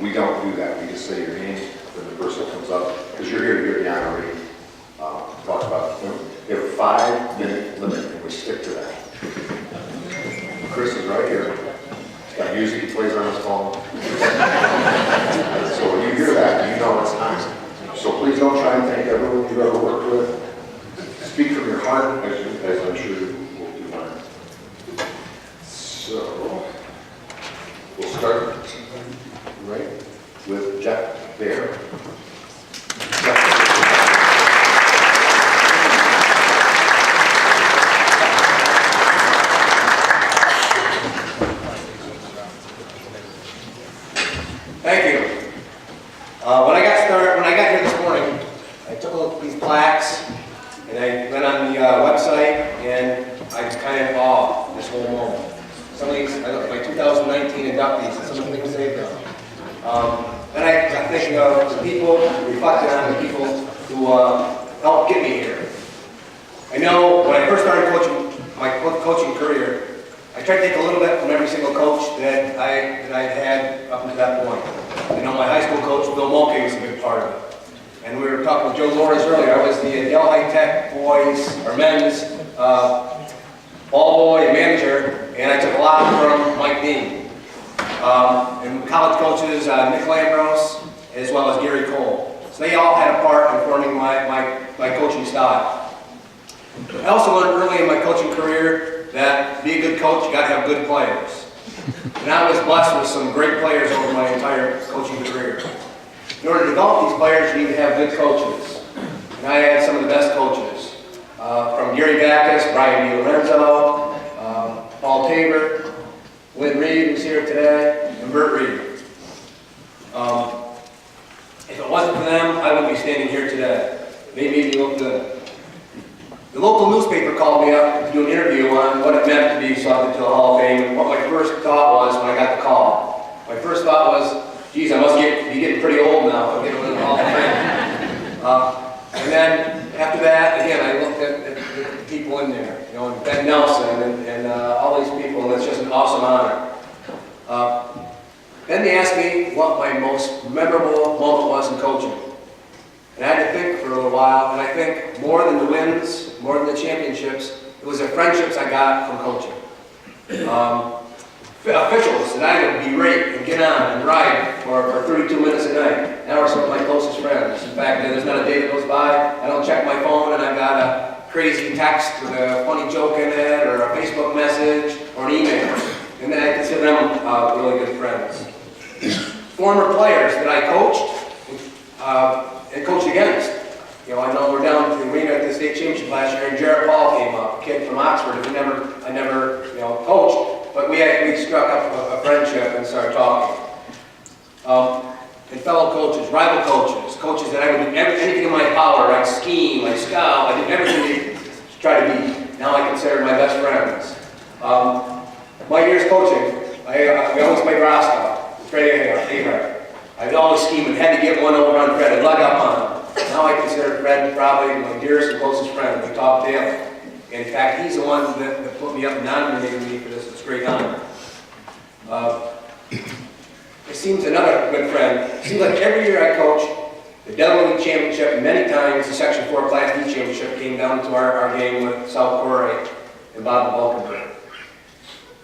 we don't do that. We just say your name when the person comes up, because you're here to hear the honoree talk about it. We have a 5-minute limit, and we stick to that. Chris is right here. He's got music, he plays on his phone. So when you hear that, you know it's time. So please don't try and thank everyone you've ever worked with. Speak from your heart, as I'm sure you will do mine. So, we'll start right with Jeff Bear. Thank you. When I got here this morning, I took a look at these plaques, and I went on the website, and I was kind of awed this whole moment. Some of these, I looked at my 2019 inductees, and some of the things they've done. Then I got thinking of the people, reflecting on the people who helped get me here. I know when I first started my coaching career, I tried to take a little bit from every single coach that I had up until that point. I know my high school coach, Bill Mulkey, was a big part of it. And we were talking with Joe Lores earlier. I was the Yale High Tech boys, or men's ball boy and manager, and I took a lot from Mike Dean. And college coaches, Nick Lambros, as well as Gary Cole. So they all had a part in forming my coaching style. I also learned early in my coaching career that to be a good coach, you got to have good players. And I was blessed with some great players over my entire coaching career. In order to develop these players, you need to have good coaches. And I had some of the best coaches. From Gary Backus, Brian DiLorenzo, Paul Tabor, Lynn Reed, who's here today, and Bert Reed. If it wasn't for them, I wouldn't be standing here today. They made me look good. The local newspaper called me up to do an interview on what it meant to be selected to the Hall of Fame, and what my first thought was when I got the call. My first thought was, geez, I must be getting pretty old now if I'm getting into the Hall of Fame. And then after that, again, I looked at the people in there, you know, and Ben Nelson and all these people, and it's just an awesome honor. Then they asked me what my most memorable moment was in coaching. And I had to think for a little while, and I think more than the wins, more than the championships, it was the friendships I got from coaching. Officials that I would berate and get on and ride for 32 minutes a night. Now are some of my closest friends. In fact, there's not a day that goes by, I don't check my phone and I got a crazy text with a funny joke in it, or a Facebook message, or an email. And then I consider them really good friends. Former players that I coached, and coached against. You know, I know we're down to the arena at the state championship last year, and Jared Paul came up, a kid from Oxford. I never, coached, but we struck up a friendship and started talking. And fellow coaches, rival coaches, coaches that I would do anything in my power. I'd scheme, I'd scout, I did everything to try to be. Now I consider my best friends. My years coaching, we always played Roscoe, Freddie Ahart. I'd always scheme and had to get one over on Fred. I'd lug up on him. Now I consider Fred probably my dearest and closest friend. We talk daily. In fact, he's the one that put me up and nominated me for this great honor. It seems another good friend. It seems like every year I coach, the Delaware League Championship, and many times the Section 4 Class D Championship came down to our game with South Korea and Bob Balkenburg. I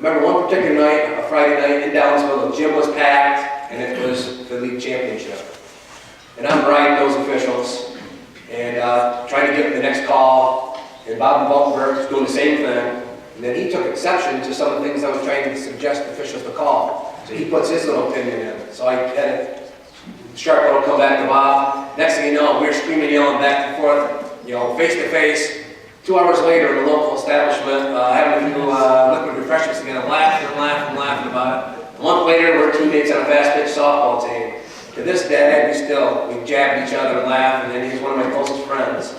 remember one particular night, a Friday night in Downsville, the gym was packed, and it was the league championship. And I'm riding those officials and trying to get the next call, and Bob Balkenburg was doing the same thing. And then he took exception to some of the things I was trying to suggest officials to call. So he puts his little opinion in. So I had a sharp little come back to Bob. Next thing you know, we were screaming, yelling back and forth, face to face. 2 hours later in a local establishment, having a few liquid refreshments together, laughing about it. A month later, we're teammates on a fast-pitch softball team. To this day, we jab each other and laugh, and then he's one of my closest friends.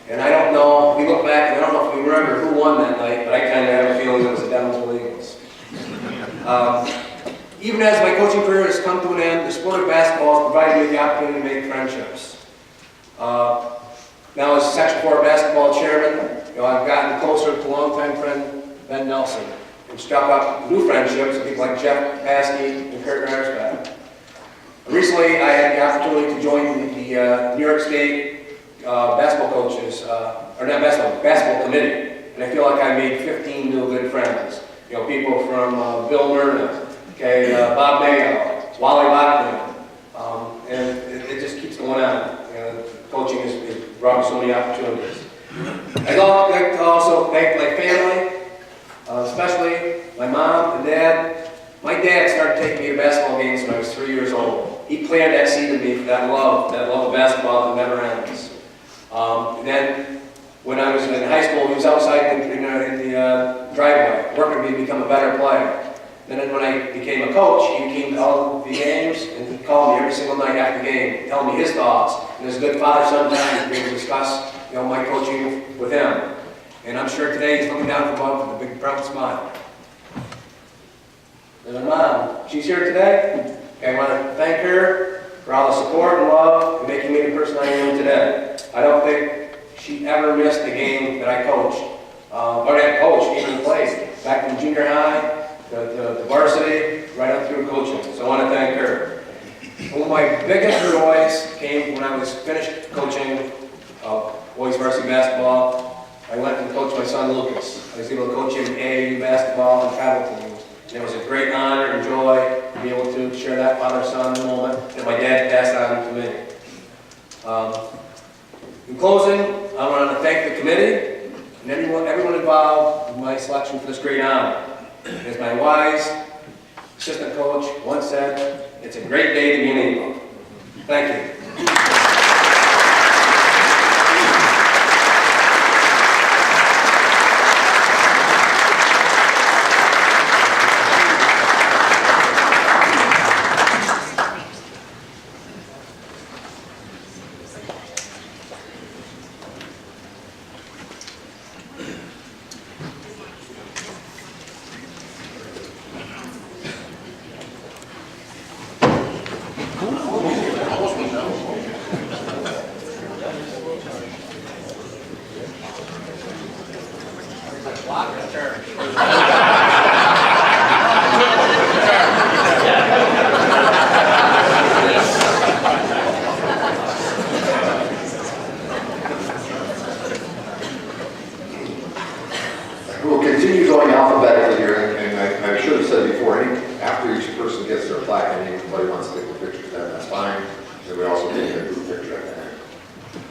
And I don't know, we look back, and I don't know if we remember who won that night, but I kind of have a feeling it was the Downsville Eagles. Even as my coaching career has come to an end, the sport of basketball has provided me the opportunity to make friendships. Now as Section 4 basketball chairman, I've gotten closer to longtime friend Ben Nelson, and struck up new friendships with people like Jeff Paskey and Kurt Narsback. recently, I had the opportunity to join the New York State basketball coaches, or not basketball committee, and I feel like I made 15 new good friends. You know, people from Bill Myrna, okay, Bob Mayo, Wally Bachman, and it just keeps going on. You know, coaching has brought me so many opportunities. I'd like to also thank my family, especially my mom and dad. My dad started taking me to basketball games when I was 3 years old. He planted that seed in me for that love of basketball that never ends. And then when I was in high school, he was outside in the driveway, working with me to become a better player. And then when I became a coach, he came to all the games and he called me every single night after the game, telling me his thoughts. And as a good father, sometimes we would discuss, you know, my coaching with him. And I'm sure today he's looking down from above with a big proud smile. And my mom, she's here today. I want to thank her for all the support and love and making me the person I am today. I don't think she ever missed a game that I coached, or that coach even played. Back from junior high, the varsity, right up through coaching. So I want to thank her. One of my biggest joys came when I was finished coaching boys varsity basketball. I went and coached my son Lucas. I was able to coach him AAU basketball and travel teams. And it was a great honor and joy to be able to share that father-son moment that my dad passed on to me. In closing, I want to thank the committee and everyone involved in my selection for this great honor. As my wise assistant coach once said, it's a great day to be an Eagle. Thank you. We'll continue going alphabetically here, and I should have said before, after each person gets their plaque, and anybody wants to take a picture of that, that's fine. And we also take a group picture at the end.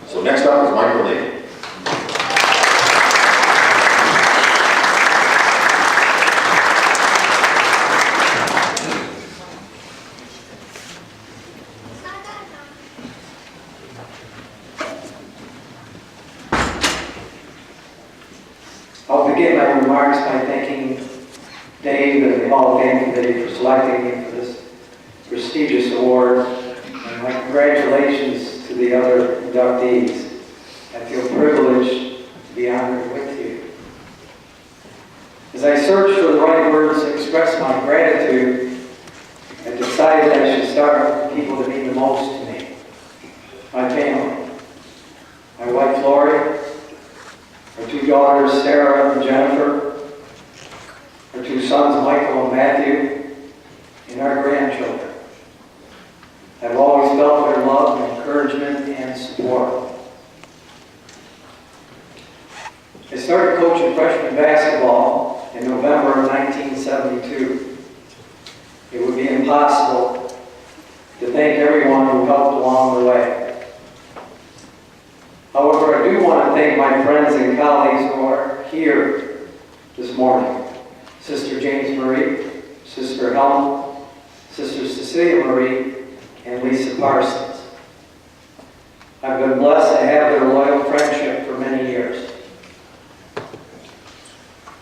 So next up is Michael Lee. I'll begin my remarks by thanking Dave and the Hall of Fame Committee for selecting me for this prestigious award, and my congratulations to the other inductees. I feel privileged to be honored with you. As I searched for the right words to express my gratitude, I decided I should start with the people that mean the most to me. My family. My wife Lori, our two daughters, Sarah and Jennifer, our two sons, Michael and Matthew, and our grandchildren. I've always felt their love and encouragement and support. I started coaching freshman basketball in November of 1972. It would be impossible to thank everyone who helped along the way. However, I do want to thank my friends and colleagues who are here this morning. Sister James Marie, Sister Helen, Sister Cecilia Marie, and Lisa Parsons. I've been blessed to have their loyal friendship for many years.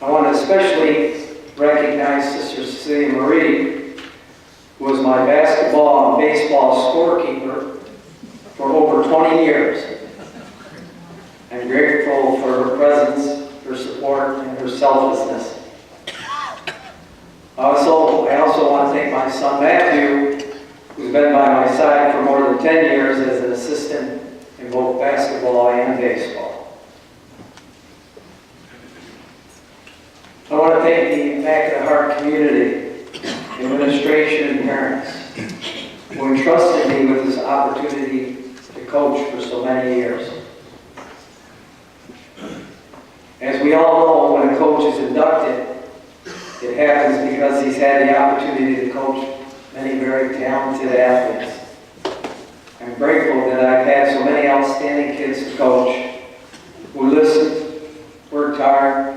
I want to especially recognize Sister Cecilia Marie, who was my basketball and baseball scorekeeper for over 20 years. I'm grateful for her presence, her support, and her selflessness. I also want to thank my son Matthew, who's been by my side for more than 10 years as an assistant in both basketball and baseball. I want to thank the Immaculate Heart community, administration, and parents who entrusted with this opportunity to coach for so many years. As we all know, when a coach is inducted, it happens because he's had the opportunity to coach many very talented athletes. I'm grateful that I've had so many outstanding kids to coach who listened, worked hard,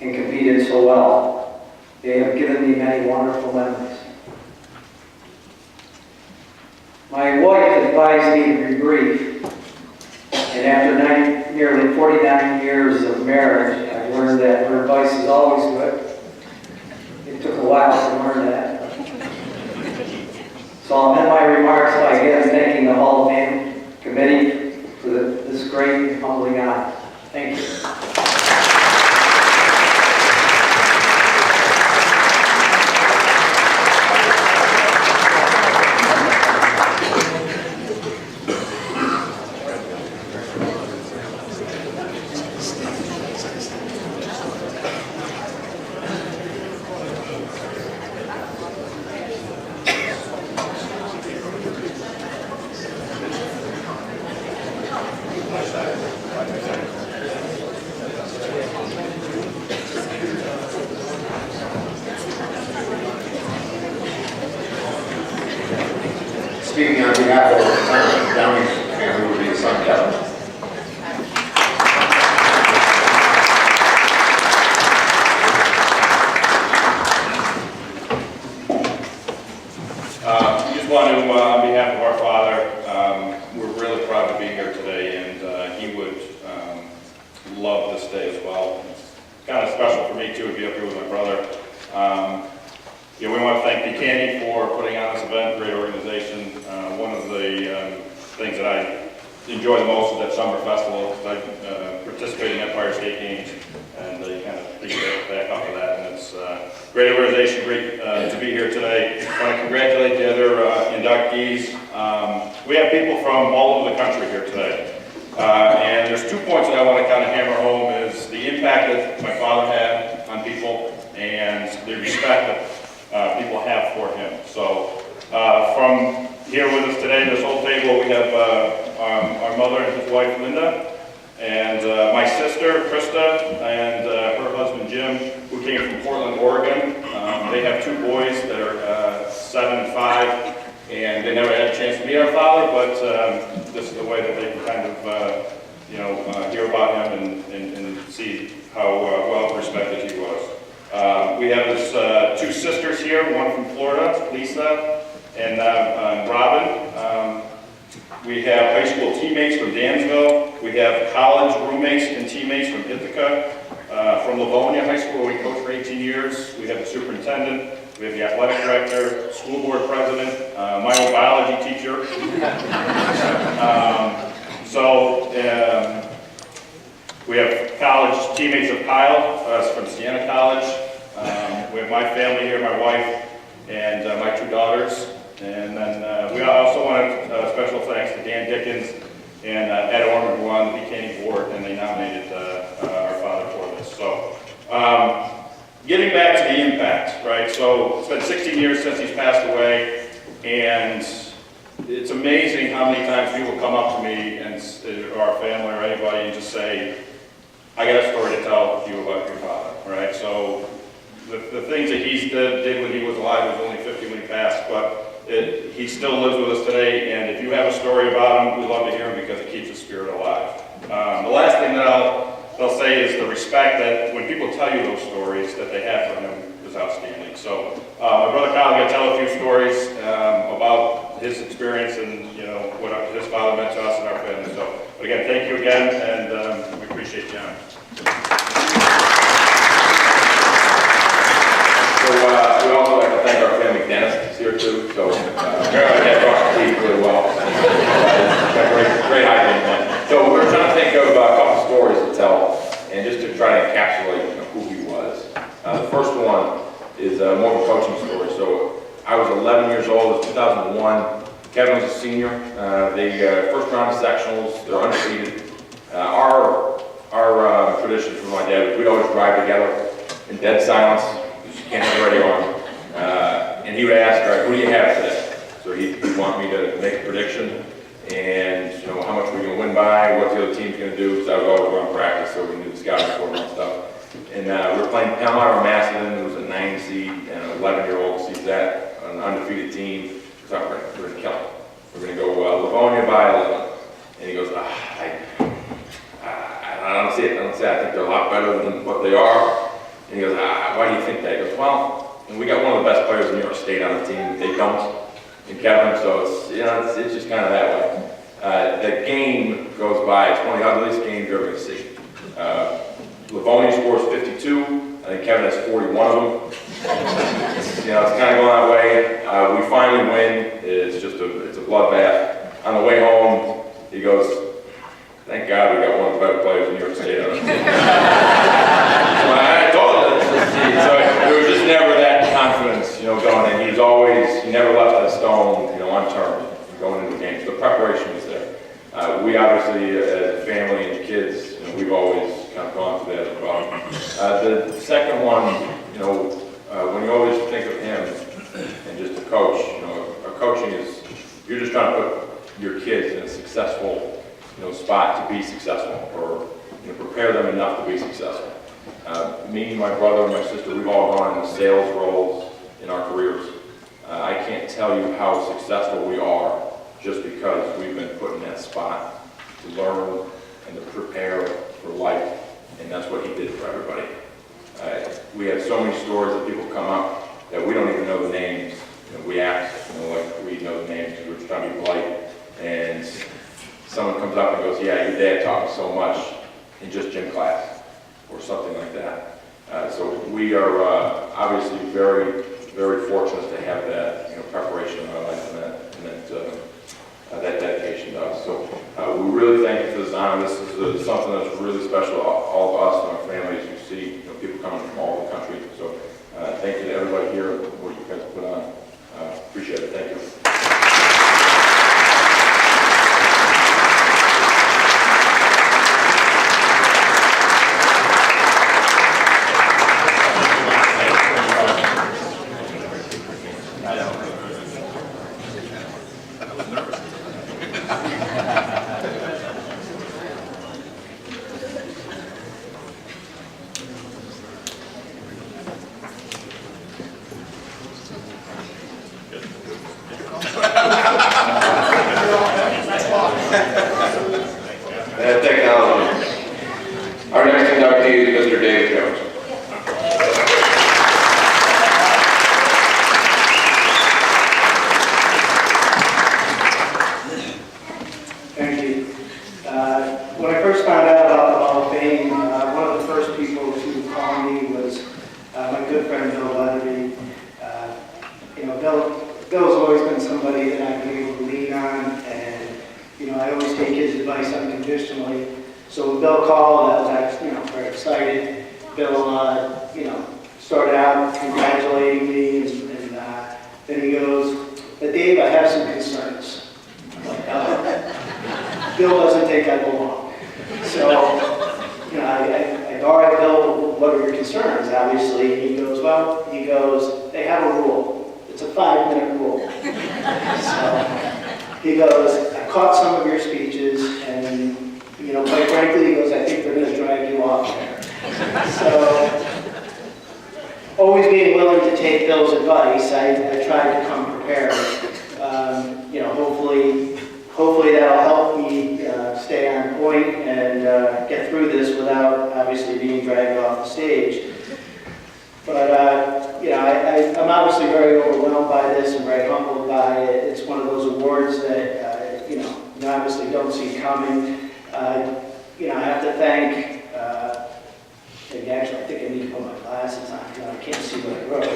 and competed so well. They have given me many wonderful memories. My wife advised me to be brief, and after nearly 49 years of marriage, I learned that her advice is always good. It took a while to learn that. So I'll end my remarks by again thanking the Hall of Fame Committee for this great and humbling honor. Thank you. Speaking on behalf of the Downey's family would be his son, Kevin. We just want to, on behalf of our father, we're really proud to be here today, and he would love this day as well. It's kind of special for me too to be up here with my brother. We want to thank Buchanan for putting on this event, great organization. One of the things that I enjoy the most is that summer festival. I participate in Empire State Games, and they kind of back up to that. And it's a great organization, great to be here today. I want to congratulate the other inductees. We have people from all over the country here today. And there's 2 points that I want to kind of hammer home is the impact that my father had on people and the respect that people have for him. So from here with us today, this whole table, we have our mother and his wife, Linda, and my sister, Krista, and her husband, Jim, who came from Portland, Oregon. They have 2 boys that are 7 and 5, and they never had a chance to meet our father, but this is the way that they can kind of, hear about him and see how well respected he was. We have his 2 sisters here, one from Florida, Lisa, and Robin. We have high school teammates from Dansville. We have college roommates and teammates from Ithaca. From Livonia High School, where we coached for 18 years. We have the superintendent. We have the athletic director, school board president, my own biology teacher. We have college teammates of Kyle from Siena College. We have my family here, my wife, and my 2 daughters. And then we also want special thanks to Dan Dickens and Ed Orman, who are on the Buchanan board, and they nominated our father for this. So getting back to the impact, right? So it's been 16 years since he's passed away, and it's amazing how many times people come up to me and or our family or anybody and just say, I got a story to tell you about your father, right? So the things that he did when he was alive, he was only 50 when he passed, but he still lives with us today, and if you have a story about him, we love to hear him because it keeps the spirit alive. The last thing that I'll say is the respect that when people tell you those stories that they have for him is outstanding. So my brother Kyle is going to tell a few stories about his experience and what his father meant to us and our family. So, but again, thank you again, and we appreciate you. So we also like to thank our family dentist here too. So apparently that brushed teeth really well. Great hygiene. So we're trying to think of a couple stories to tell, and just to try to encapsulate who he was. The first one is more of a coaching story. So I was 11 years old. It was 2001. Kevin was a senior. They first round of sectionals. They're undefeated. Our tradition from my dad was we'd always drive together in dead silence. Can't have the radio on. And he would ask, all right, who do you have today? So he'd want me to make a prediction and, you know, how much we're going to win by, what the other team's going to do, because I was always around practice, so we knew the scouting report and stuff. And we were playing Palmyra Macedon, who was a 9 seed, and an 11-year-old seed that, an undefeated team. We thought, we're going to kill them. We're going to go Livonia by 11. And he goes, I don't see it. I think they're a lot better than what they are. And he goes, why do you think that? He goes, well, and we got one of the best players in New York State on the team. They don't. And Kevin, so it's, you know, it's just kind of that way. The game goes by. It's one of the ugliest games you're ever going to see. Livonia scores 52. I think Kevin has 41 of them. You know, it's kind of going that way. We finally win. It's a bloodbath. On the way home, he goes, thank God we got one of the better players in New York State on the team. I told you. So there was just never that confidence, you know, going in. He never left a stone, you know, unturned going into the games. The preparation was there. We obviously, as a family and kids, you know, we've always kind of gone through that as well. The second one, you know, when you always think of him and just a coach, you know, coaching is, you're just trying to put your kids in a successful, you know, spot to be successful, or, you know, prepare them enough to be successful. Me, my brother, and my sister, we've all gone into sales roles in our careers. I can't tell you how successful we are just because we've been put in that spot to learn and to prepare for life, and that's what he did for everybody. We have so many stories that people come up that we don't even know the names. You know, we act, you know, like we know the names because we're just trying to be polite, and someone comes up and goes, yeah, your dad taught me so much in just gym class, or something like that. So we are obviously very, very fortunate to have that, you know, preparation in our life and that dedication to us. So we really thank you for this honor. This is something that's really special to all of us and our families. You see, you know, people coming from all the country. So thank you to everybody here for what you guys put on. Appreciate it. Thank you. Technology. Our next inductee is Mr. David Jones. Thank you. When I first found out about the Hall of Fame, one of the first people to call me was my good friend Bill Leatherby. You know, Bill's always been somebody that I've been able to lean on, and you know, I always take his advice unconditionally. So when Bill called, I was actually, you know, very excited. Bill, you know, started out congratulating me, and then he goes, "But Dave, I have some concerns." I'm like, Bill doesn't think I belong. So, you know, I all right, Bill, what are your concerns? Obviously, and he goes, they have a rule. It's a 5-minute rule. So he goes, I caught some of your speeches, and you know, quite frankly, he goes, I think they're going to drag you off there. So, always being willing to take Bill's advice, I tried to come prepared. You know, hopefully that'll help me stay on point and get through this without obviously being dragged off the stage. But you know, I'm obviously very overwhelmed by this and very humbled by it. It's one of those awards that you know, you obviously don't see coming. You know, I have to thank, actually I think I need to put my glasses on because I can't see what I wrote.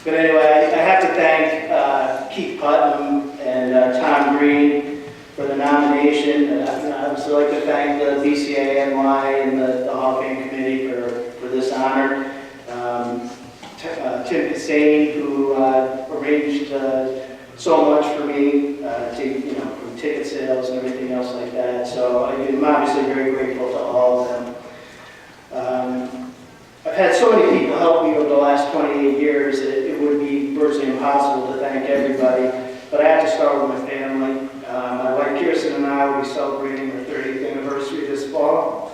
But anyway, I have to thank Keith Putnam and Tom Green for the nomination. I obviously like to thank the BCA NY and the Hall of Fame Committee for this honor. Tim Hussein, who arranged so much for me, you know, from ticket sales and everything else like that. So I'm obviously very grateful to all of them. I've had so many people help me over the last 28 years that it would be virtually impossible to thank everybody. to start with my family. My wife Kirsten and I will be celebrating our 30th anniversary this fall.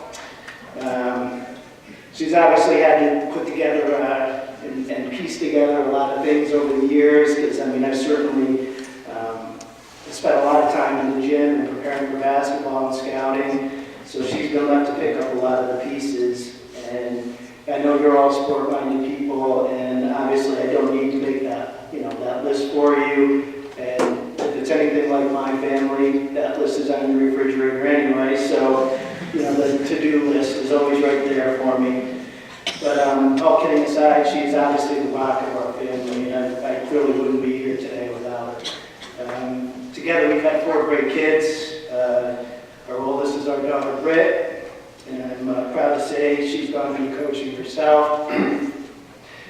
She's obviously had to put together and piece together a lot of things over the years, because I mean, I've certainly spent a lot of time in the gym and preparing for basketball and scouting, so she's been left to pick up a lot of the pieces. And I know you're all sport-minded people, and obviously I don't need to make that, that list for you. And if it's anything like my family, that list is on the refrigerator anyway, so the to-do list is always right there for me. But all kidding aside, she's obviously the rock of our family, and I really wouldn't be here today without her. Together we've had 4 great kids. Our oldest is our daughter Britt, and I'm proud to say she's gone into coaching herself.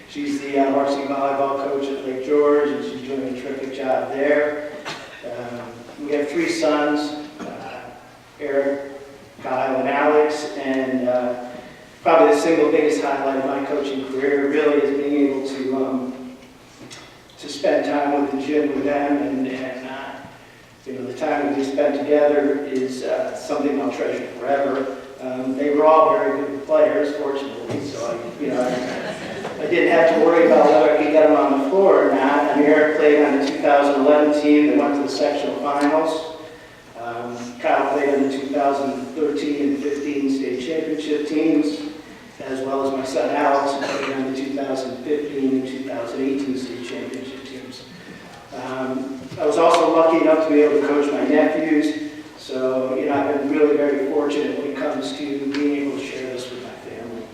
She's the varsity volleyball coach at Lake George, and she's doing a terrific job there. We have 3 sons, Eric, Kyle, and Alex, and probably the single biggest highlight of my coaching career really is being able to spend time with the gym with them, and the time that we spent together is something I'll treasure forever. They were all very good players, fortunately, so I didn't have to worry about whether I could get them on the floor or not. I mean, Eric played on the 2011 team that went to the sectional finals. Kyle played on the 2013 and 15 state championship teams, as well as my son Alex, who played on the 2015 and 2018 state championship teams. I was also lucky enough to be able to coach my nephews, so I've been really very fortunate when it comes to being able to share this with my family.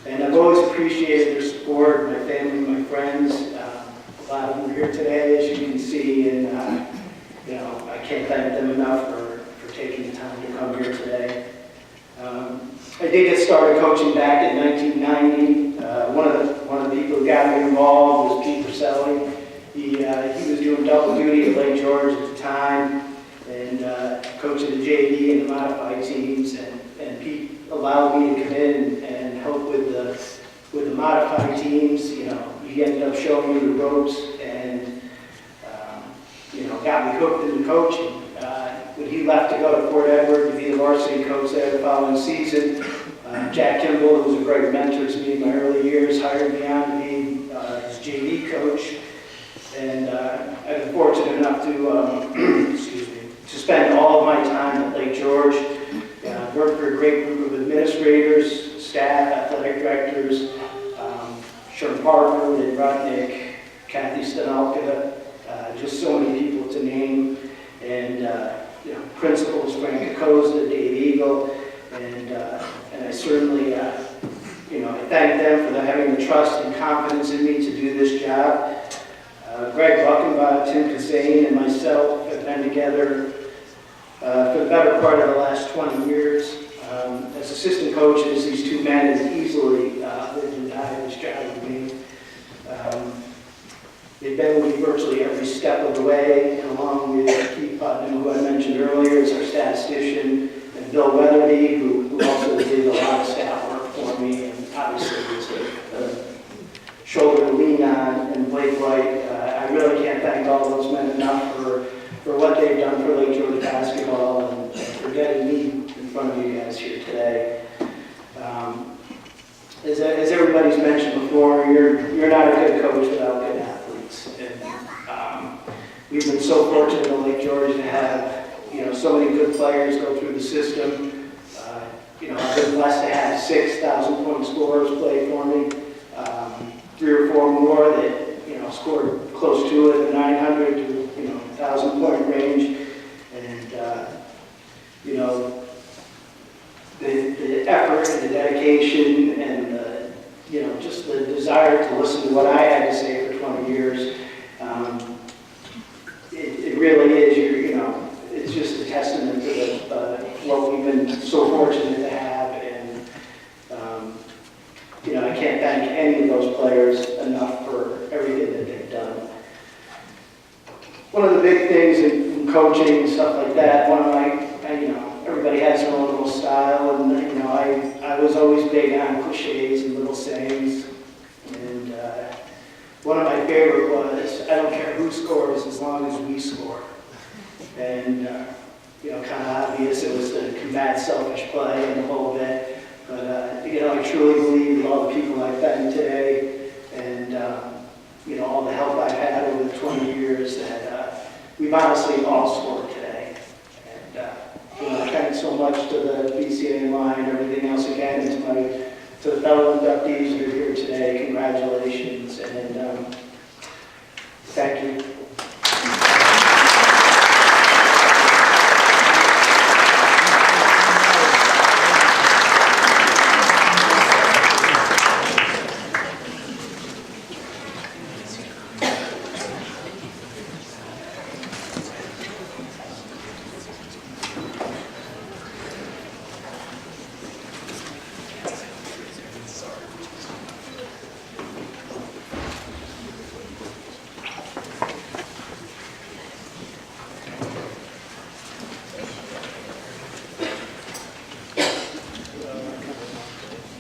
And I've always appreciated their support, my family, my friends. A lot of them are here today, as you can see, and I can't thank them enough for taking the time to come here today. I did get started coaching back in 1990. One of the people who got me involved was Pete Purcelli. He was doing double duty at Lake George at the time, and coaching the JV and the modified teams. And Pete allowed me to come in and help with the modified teams. He ended up showing me the ropes, and got me hooked into coaching. When he left to go to Fort Edward to be the varsity coach there the following season, Jack Kimball, who was a great mentor to me in my early years, hired me on to be his JV coach. And I've been fortunate enough to spend all of my time at Lake George. Worked for a great group of administrators, staff, athletic directors, Sherman Parker, Lynn Rudnick, Kathy Stanalka, just so many people to name, and principals, Frank Koza, Dave Eagle, and I certainly I thank them for having the trust and confidence in me to do this job. Greg Buckenbach, Tim Kassane, and myself have been together for the better part of the last 20 years. As assistant coaches, these 2 men have easily lived and died this job with me. They've been with me virtually every step of the way, and along with Keith Putnam, who I mentioned earlier, is our statistician, and Bill Weatherby, who also did a lot of staff work for me, and obviously was a shoulder to lean on, and Blake White. I really can't thank all those men enough for what they've done for Lake George basketball and for getting me in front of you guys here today. As everybody's mentioned before, you're not a good coach without good athletes. And we've been so fortunate at Lake George to have so many good players go through the system. I've been blessed to have 6,000-point scorers play for me. 3 or 4 more that scored close to it, the 900 to 1,000-point range, and the effort and the dedication and just the desire to listen to what I had to say for 20 years. It really is it's just a testament to what we've been so fortunate to have, and I can't thank any of those players enough for everything that they've done. One of the big things in coaching and stuff like that, everybody has their own little style, and I was always big on cliches and little sayings. And one of my favorite was, I don't care who who scores as long as we score. And, kind of obvious it was to combat selfish play and the whole bit. But, I truly believe that all the people I've met today and, all the help I've had over the 20 years that we've honestly all scored today. And, thanks so much to the BCA line and everything else again, and to the fellow inductees who are here today. Congratulations, and thank you.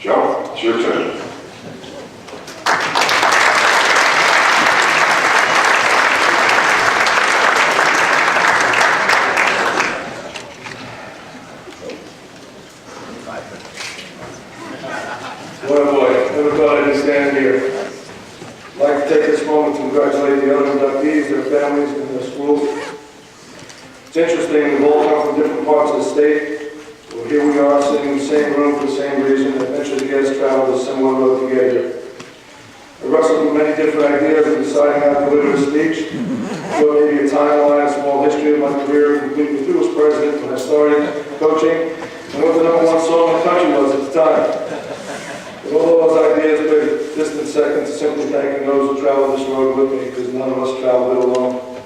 Joe, it's your turn. Boy, oh boy, never thought I'd be standing here. I'd like to take this moment to congratulate the other inductees, their families, and their schools. It's interesting, we've all come from different parts of the state. Well, here we are, sitting in the same room for the same reason, and eventually you guys traveled a similar road to get here. I wrestled with many different ideas in deciding how to deliver a speech. Thought maybe a timeline, a small history of my career, complete with who was president when I started coaching, and what the #1 song in the country was at the time. But all those ideas played a distant second to simply thanking those who traveled this road with me, because none of us traveled it alone.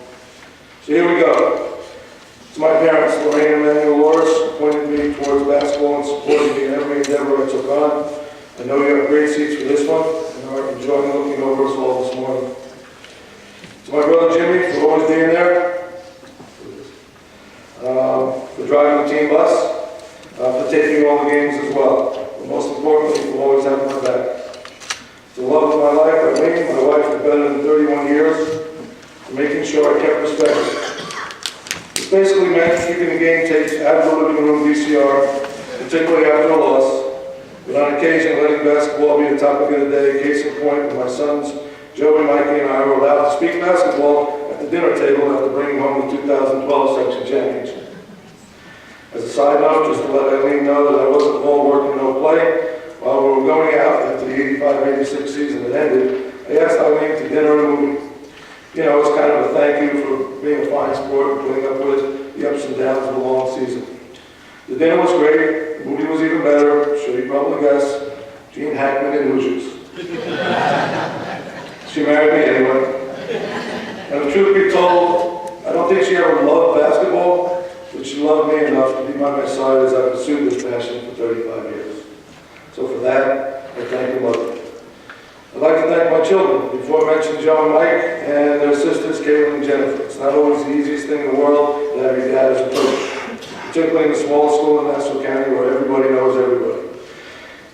So here we go. To my parents, Lorraine and Manuel Loris, pointed me towards basketball and supported me in every endeavor I took on. I know you have great seats for this one, and are enjoying looking over us all this morning. To my brother Jimmy, for always being there, for driving the team bus, for taking all the games as well. But most importantly, for always having my back. To the love of my life, Eileen, my wife for better than 31 years, for making sure I kept respect. It's basically meant keeping the game tapes out of the living room VCR, particularly after a loss, but on occasion letting basketball be the topic of the day. Case in point, when my sons, Joey, Mikey, and I were allowed to speak basketball at the dinner table after bringing home the 2012 section championship. As a side note, just to let Eileen know that I wasn't all work and no play. While we were going out after the 85-86 season had ended, I asked Eileen to dinner and a movie. It's kind of a thank you for being a fine sport and putting up with the ups and downs of a long season. The dinner was great, the movie was even better, I'm sure you probably guessed, Gene Hackman and Hoosiers. She married me anyway. And the truth be told, I don't think she ever loved basketball, but she loved me enough to be by my side as I pursued this passion for 35 years. So for that, I thank and love you. I'd like to thank my children. Before I mentioned Joe and Mike and their sisters, Caitlin and Jennifer. It's not always the easiest thing in the world to have your dad as a coach, particularly in a small school in Nassau County where everybody knows everybody.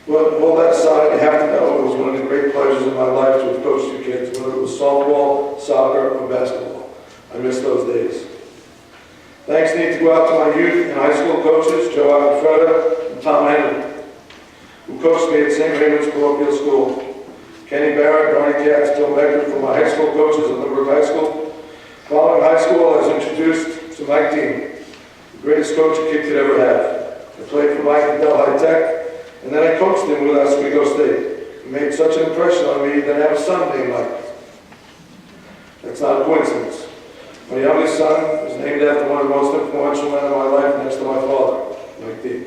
But all that aside, I have to know it was one of the great pleasures of my life to have coached your kids, whether it was softball, soccer, or basketball. I miss those days. Thanks need to go out to my youth and high school coaches, Joe Alfreda and Tom Henry, who coached me at St. Raymond's Parochial School. Kenny Barrett, Ronnie Katz, Bill Becker from my high school coaches at Lindbergh High School. Following high school, I was introduced to Mike Dean, the greatest coach a kid could ever have. I played for Mike at Del High Tech, and then I coached him with Oswego State. He made such an impression on me that I have a son named Mike. That's not a coincidence. My youngest son is named after one of the most influential men in my life next to my father, Mike Dean.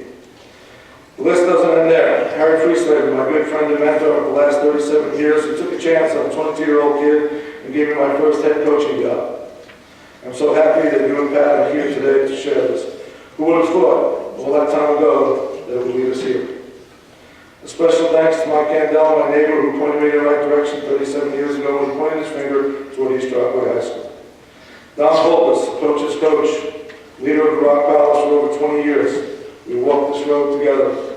The list doesn't end there. Harry Freeslater, my good friend and mentor of the last 37 years, who took a chance on a 22-year-old kid and gave me my first head coaching job. I'm so happy that you and Pat are here today to share this. Who would have thought, all that time ago, that it would lead us here? A special thanks to Mike Candell, my neighbor, who pointed me in the right direction 37 years ago when he pointed his finger toward East Rockaway High School. Don Holtz, coach's coach, leader of the Rock Palace for over 20 years. We walked this road together.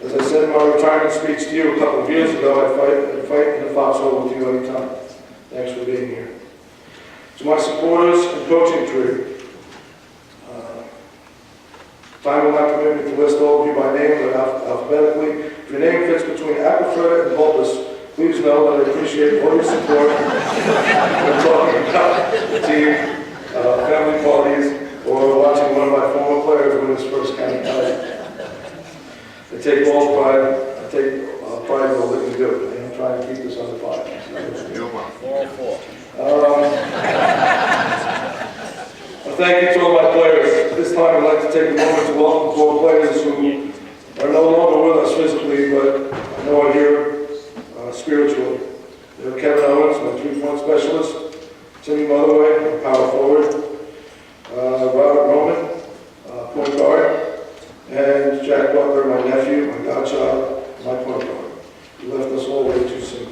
As I said in my retirement speech to you a couple of years ago, I'd fight in the foxhole with you anytime. Thanks for being here. To my supporters and coaching tree, time will not permit me to list all of you by name, but alphabetically. If your name fits between Aquafreda and Vulpus, please know that I appreciate all your support when talking about the team, family parties, or watching one of my former players win his first county title. I take all pride. I take pride in all that you do. I am trying to keep this under 5. Thank you to all my players. This time I'd like to take a moment to welcome 4 players who are no longer with us physically, but I know are here spiritually. They're Kevin Owens, my 3-point specialist, Timmy Motherway, my power forward, Robert Roman, point guard, and Jack Butler, my nephew, my godchild, my point guard. He left us all way too soon.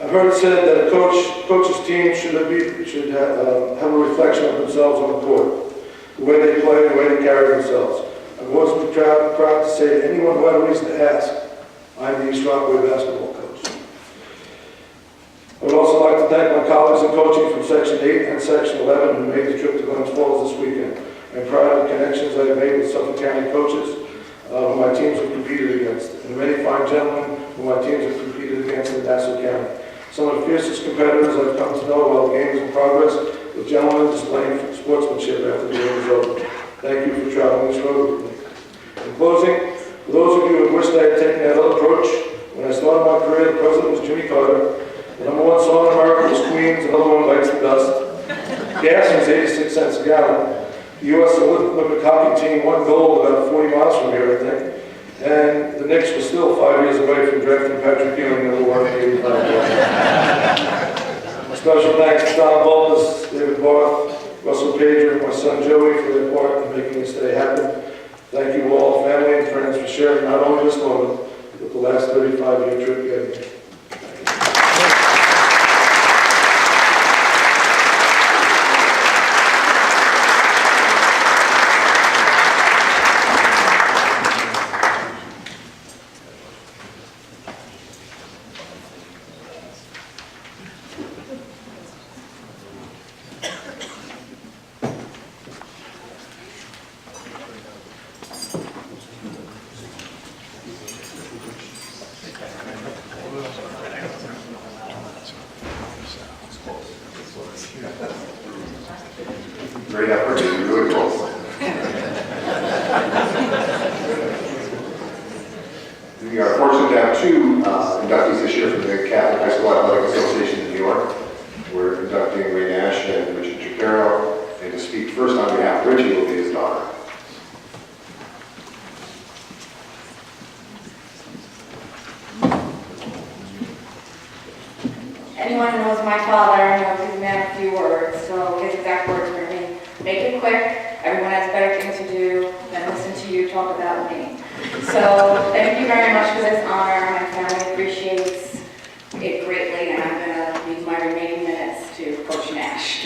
I've heard it said that a coach's team should have a reflection of themselves on the court, the way they play, the way they carry themselves. I've always been proud to say to anyone who had a reason to ask, I'm the East Rockaway basketball coach. I would also like to thank my colleagues in coaching from Section 8 and Section 11 who made the trip to Glens Falls this weekend. I'm proud of the connections I have made with Suffolk County coaches who my teams have competed against, and the many fine gentlemen who my teams have competed against in Nassau County. Some of the fiercest competitors I've come to know while the game is in progress, with gentlemen displaying sportsmanship after the game is over. Thank you for traveling this road with me. In closing, for those of you who wished I had taken that other approach, when I started my career, the president was Jimmy Carter. The #1 song in America was Queen's, another one bites the dust. Gas was 86 cents a gallon. The U.S. Olympic hockey team won gold about 40 miles from here, I think. And the Knicks were still 5 years away from drafting Patrick Ewing in the World 85. A special thanks to Don Vulpus, David Barth, Russell Pager, my son Joey for their part in making this day happen. Thank you all, family and friends, for sharing not only this moment, but the last 35-year trip getting here. Great effort, you're really close. We are fortunate to have 2 inductees this year from the Catholic High School Athletic Association in New York. We're inducting Ray Nash and Richard Shapiro, and to speak first on behalf of Richie will be his daughter. Anyone who knows my father knows he's a man of few words, so his exact words were to me, make it quick, everyone has better things to do than listen to you talk about me. So thank you very much for this honor. My family appreciates it greatly, and I'm going to use my remaining minutes to Coach Nash.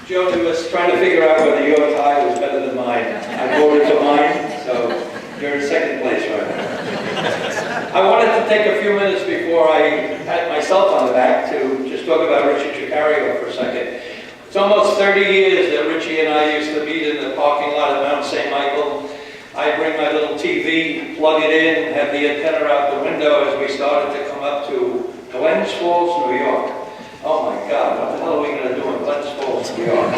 Jody was trying to figure out whether your tie was better than mine. I voted for mine, so you're in second place right now. I wanted to take a few minutes before I pat myself on the back to just talk about Richard Chicario for a second. It's almost 30 years that Richie and I used to meet in the parking lot at Mount St. Michael. I'd bring my little TV, plug it in, have the antenna out the window as we started to come up to Glens Falls, New York. Oh my God, what the hell are we going to do in Glens Falls, New York?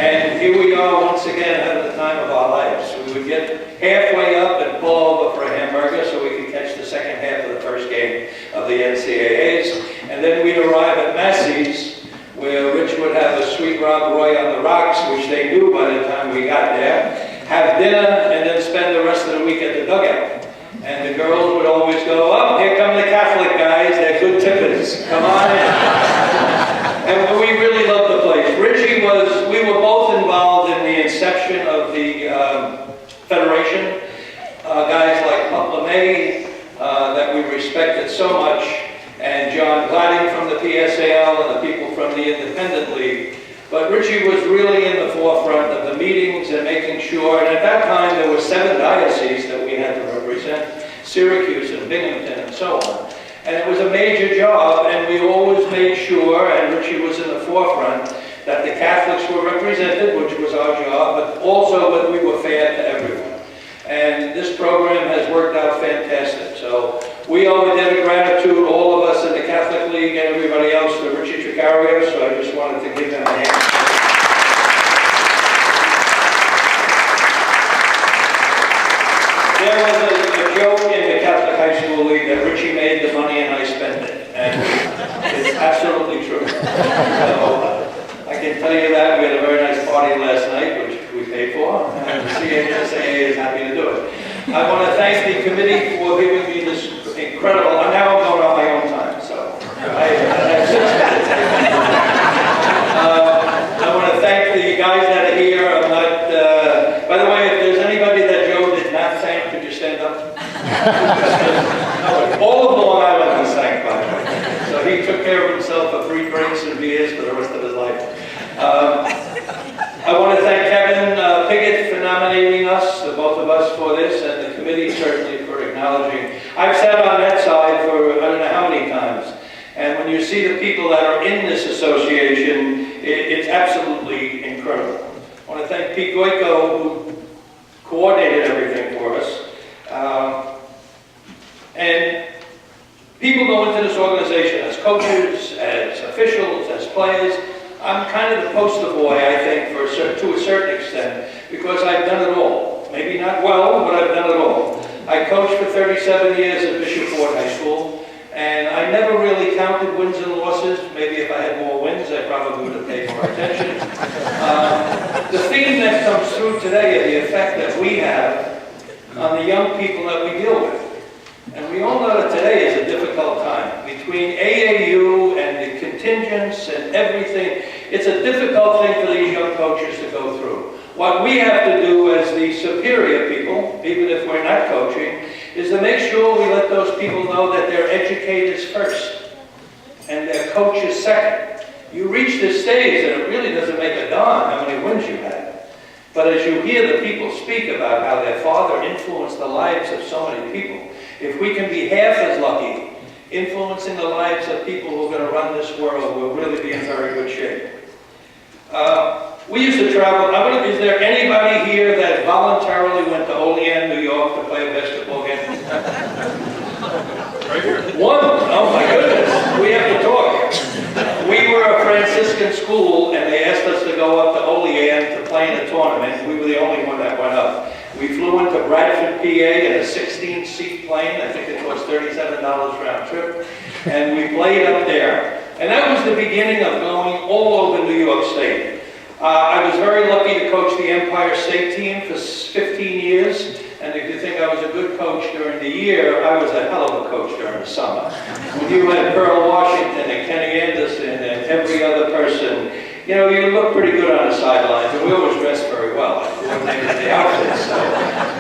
And here we are once again having the time of our lives. We would get halfway up and pull over for a hamburger so we could catch the second half of the first game of the NCAAs. And then we'd arrive at Massey's, where Rich would have a sweet Rob Roy on the rocks, which they knew by the time we got there, have dinner, and then spend the rest of the week at the dugout. And the girls would always go, oh, here come the Catholic guys, they're good tippers, come on in. And we really loved the place. Richie we were both involved in the inception of the Federation. Guys like Pup LeMay, that we respected so much, and John Gladding from the PSAL and the people from the Independent League But Richie was really in the forefront of the meetings and making sure, and at that time there were 7 dioceses that we had to represent, Syracuse and Binghamton and so on. And it was a major job, and we always made sure, and Richie was in the forefront, that the Catholics were represented, which was our job, but also that we were fair to everyone. And this program has worked out fantastic. So we owe a debt of gratitude, all of us in the Catholic League and everybody else, to Richie Tricario, so I just wanted to give him a hand. There was a joke in the Catholic High School League that Richie made the money and I spent it. And it's absolutely true. So, I can tell you that. We had a very nice party last night, which we paid for, and the CHSAA is happy to do it. I want to thank the committee for giving me this incredible, and now I'm going on my own time, so I have 6 minutes. I want to thank the guys that are here. I'm not, by the way, if there's anybody that Joe did not thank, could you stand up? All of Long Island was thanked, by the way. So he took care of himself for free drinks and beers for the rest of his life. I want to thank Kevin Piggott for nominating us, the both of us, for this, and the committee certainly for acknowledging. I've sat on that side for I don't know how many times, and when you see the people that are in this association, it's absolutely incredible. I want to thank Pete Goyko, who coordinated everything for us. And people go into this organization as coaches, as officials, as players. I'm kind of the poster boy, I think, to a certain extent, because I've done it all. Maybe not well, but I've done it all. I coached for 37 years at Bishop Ford High School, and I never really counted wins and losses. Maybe if I had more wins, I probably would have paid more attention. The theme that comes through today is the effect that we have on the young people that we deal with. And we all know that today is a difficult time. Between AAU and the contingents and everything, it's a difficult thing for these young coaches to go through. What we have to do as the superior people, even if we're not coaching, is to make sure we let those people know that they're educators first and their coaches second. You reach this stage and it really doesn't make a darn how many wins you have. But as you hear the people speak about how their father influenced the lives of so many people, if we can be half as lucky influencing the lives of people who are going to run this world, we'll really be in very good shape. We used to travel. Is there anybody here that voluntarily went to Olean, New York to play a basketball game? Right here. One? Oh my goodness. We have to talk. We were a Franciscan school and they asked us to go up to Olean to play in a tournament. We were the only one that went up. We flew into Bradford, PA in a 16-seat plane. I think it was $37 round trip. And we played up there. And that was the beginning of going all over New York State. I was very lucky to coach the Empire State team for 15 years. And if you think I was a good coach during the year, I was a hell of a coach during the summer. When you had Pearl Washington and Kenny Anderson and every other person, you know, you look pretty good on the sidelines, and we always dressed very well. I coordinated the outfits. So.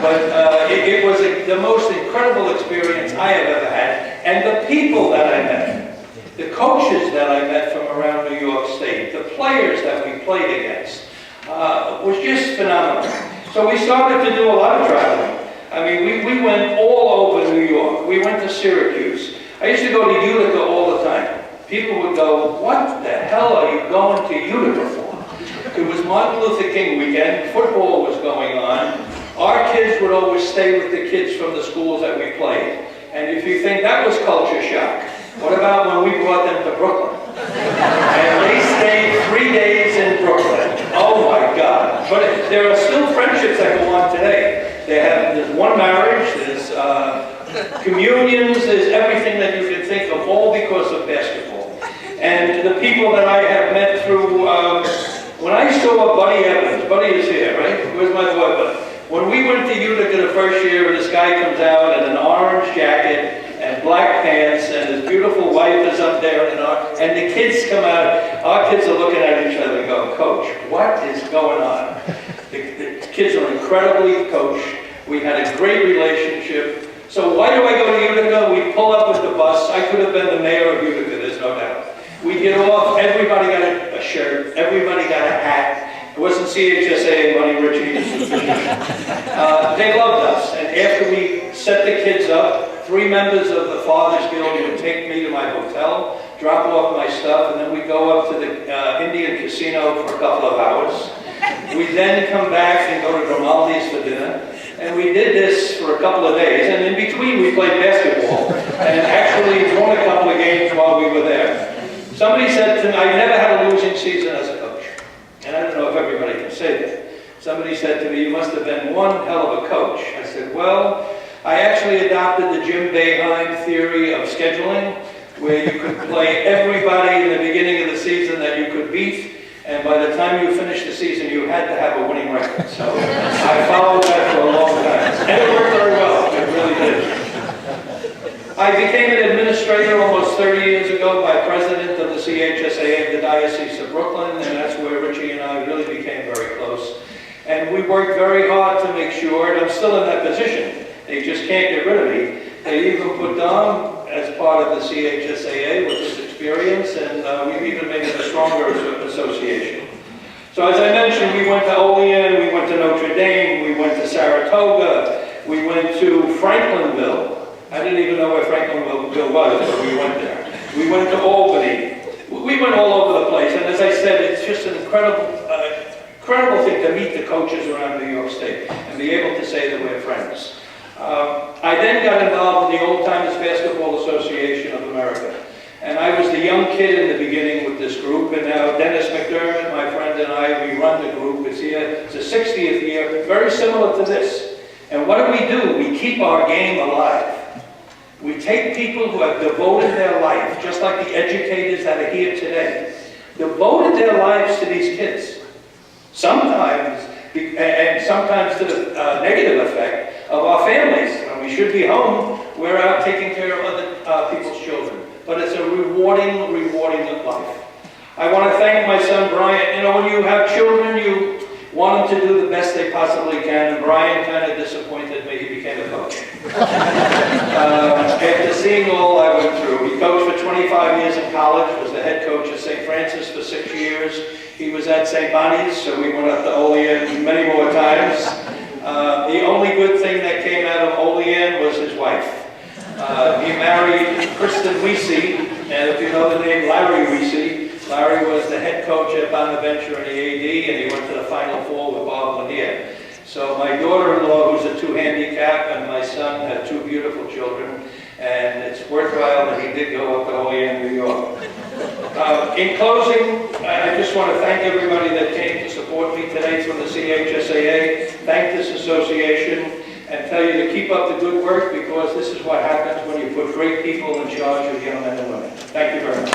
But it was the most incredible experience I have ever had. And the people that I met, the coaches that I met from around New York State, the players that we played against, was just phenomenal. So we started to do a lot of traveling. I mean, we went all over New York. We went to Syracuse. I used to go to Utica all the time. People would go, what the hell are you going to Utica for? It was Martin Luther King weekend. Football was going on. Our kids would always stay with the kids from the schools that we played. And if you think that was culture shock, what about when we brought them to Brooklyn? And they stayed 3 days in Brooklyn. Oh my God. But there are still friendships that go on today. There's one marriage, there's communions, there's everything that you can think of, all because of basketball. And the people that I have met through, when I saw Buddy Evans, Buddy is here, right? Where's my boy, Buddy? When we went to Utica the first year, this guy comes out in an orange jacket and black pants, and his beautiful wife is up there, and the kids come out. Our kids are looking at each other and go, Coach, what is going on? The kids are incredibly coached. We had a great relationship. So why do I go to Utica? We pull up with the bus. I could have been the mayor of Utica, there's no doubt. We get off, everybody got a shirt, everybody got wasn't CHSA money, Richie. This was they loved us, and after we set the kids up, 3 members of the Fathers Guild would take me to my hotel, drop off my stuff, and then we'd go up to the Indian casino for a couple of hours. We'd then come back and go to Grimaldi's for dinner. And we did this for a couple of days, and in between we played basketball, and actually won a couple of games while we were there. Somebody said to me, I never had a losing season as a coach. And I don't know if everybody can say that. Somebody said to me, you must have been one hell of a coach. I said, well, I actually adopted the Jim Boeheim theory of scheduling, where you could play everybody in the beginning of the season that you could beat, and by the time you finished the season, you had to have a winning record. So I followed that for a long time. And it worked very well. It really did. I became an administrator almost 30 years ago by president of the CHSAA of the Diocese of Brooklyn, and that's where Richie and I really became very close. And we worked very hard to make sure, and I'm still in that position, they just can't get rid of me. They even put Don as part of the CHSAA with his experience, and we've even made it a stronger association. So as I mentioned, we went to Olean, we went to Notre Dame, we went to Saratoga, we went to Franklinville. I didn't even know where Franklinville was, but we went there. We went to Albany. We went all over the place, and as I said, it's just an incredible thing to meet the coaches around New York State and be able to say that we're friends. I then got involved in the Old Timers Basketball Association of America. And I was the young kid in the beginning with this group, and now Dennis McDermott, my friend, and I, we run the group. It's here, it's the 60th year, very similar to this. And what do? We keep our game alive. We take people who have devoted their life, just like the educators that are here today, devoted their lives to these kids. Sometimes, and sometimes to the negative effect of our families. When we should be home, we're out taking care of other people's children. But it's a rewarding life. I want to thank my son, Brian. You know, when you have children, you want them to do the best they possibly can, and Brian kind of disappointed me. He became a coach. After seeing all I went through, he coached for 25 years in college, was the head coach at St. Francis for 6 years. He was at St. Bonnie's, so we went up to Olean many more times. The only good thing that came out of Olean was his wife. He married Kristen Weesey, and if you know the name Larry Weesey, Larry was the head coach at Bonaventure in the AD, and he went to the Final Four with Bob Lanier. So my daughter-in-law, who's a 2 handicap, and my son had 2 beautiful children, and it's worthwhile that he did go up to Olean, New York. In closing, I just want to thank everybody that came to support me today from the CHSAA, thank this association, and tell you to keep up the good work, because this is what happens when you put great people in charge of young men and women. Thank you very much.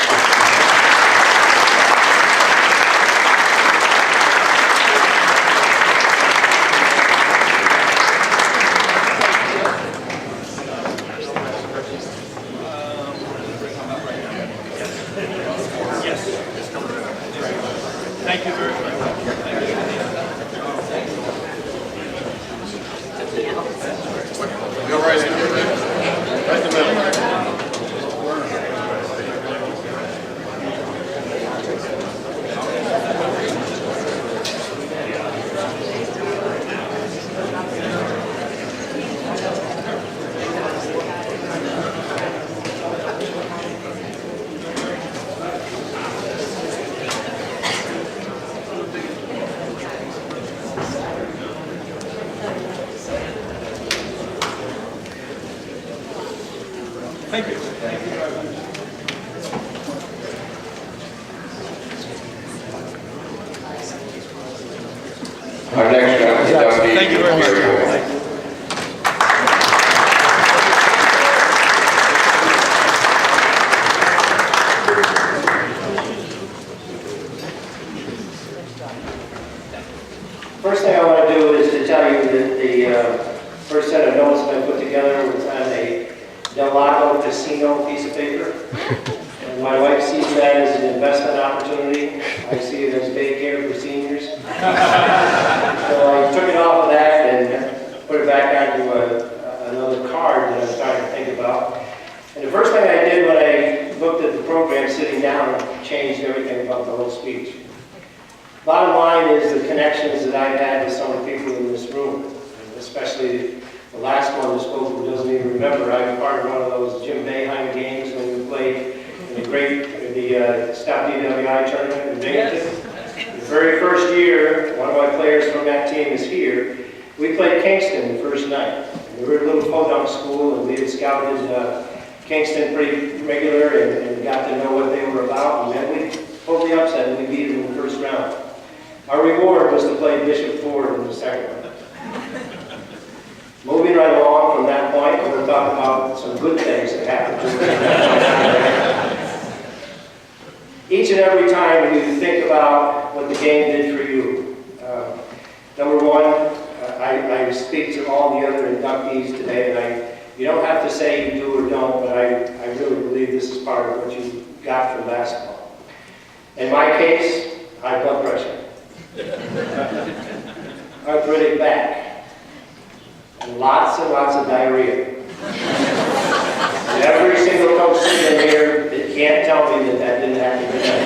Thank you. Our next inductee. Thank you very much. First thing I want to do is to tell you that the first set of notes I put together was on a Del Lago casino piece of paper. And my wife sees that as an investment opportunity. I see it as daycare for seniors. So I took it off of that and put it back onto another card that I was trying to think about. And the first thing I did when I looked at the program sitting down, changed everything about the whole speech. Bottom line is the connections that I've had with some of the people in this room, and especially the last one who spoke who doesn't even remember. I was part of one of those Jim Boeheim games when we played in the Stop DWI tournament in Binghamton. The very first year, one of my players from that team is here. We played Kingston the first night. We were a little podunk school, and we had scouted Kingston pretty regular and got to know what they were about. And then we pulled the upset and we beat them in the first round. Our reward was to play Bishop Ford in the second round. Moving right along from that point, we're going to talk about some good things that happened to us. Each and every time you think about what the game did for you. Number one, I speak to all the other inductees today, and you don't have to say you do or don't, but I really believe this is part of what you got from basketball. In my case, high blood pressure, arthritic back, and lots of diarrhea. And every single coach sitting here that can't tell me that didn't happen to them.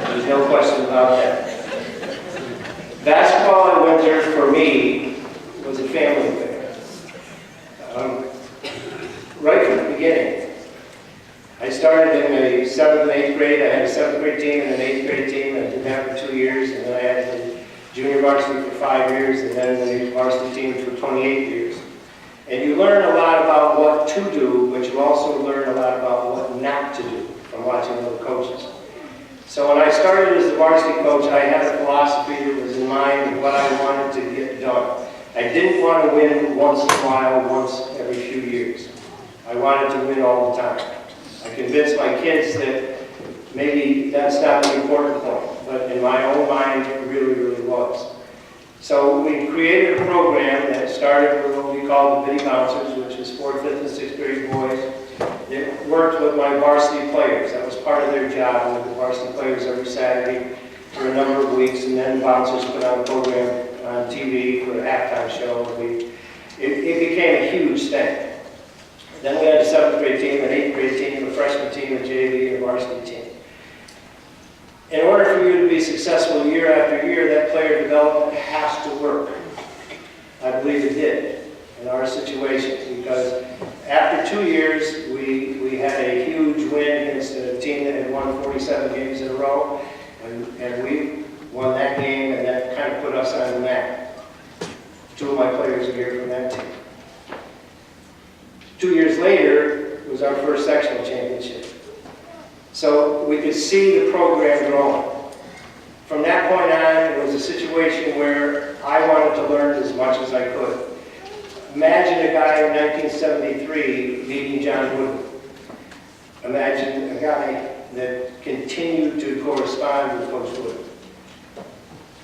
There's no question about that. Basketball in Windsor, for me, was a family affair. Right from the beginning. I started in the 7th and 8th grade. I had a 7th grade team and an 8th grade team. I did that for 2 years, and then I had the junior varsity for 5 years, and then the varsity team for 28 years. And you learn a lot about what to do, but you also learn a lot about what not to do from watching other coaches. So when I started as the varsity coach, I had a philosophy that was in mind of what I wanted to get done. I didn't want to win once in a while, once every few years. I wanted to win all the time. I convinced my kids that maybe that's not the important point, but in my own mind, it really, really was. So we created a program that started with what we called the Bitty Bouncers, which was 4th, 5th, and 6th grade boys. It worked with my varsity players. That was part of their job, with the varsity players every Saturday for a number of weeks, and then bouncers put on a program on TV for a halftime show. It became a huge thing. Then we had a 7th grade team, an 8th grade team, a freshman team, a JV, and a varsity team. In order for you to be successful year after year, that player development has to work. I believe it did in our situation, because after 2 years, we had a huge win against a team that had won 47 games in a row, and we won that game, and that kind of put us on the map. 2 of my players are here from that team. 2 years later was our first sectional championship. So we could see the program growing. From that point on, it was a situation where I wanted to learn as much as I could. Imagine a guy in 1973 beating John Wooden. Imagine a guy that continued to correspond with Coach Wooden.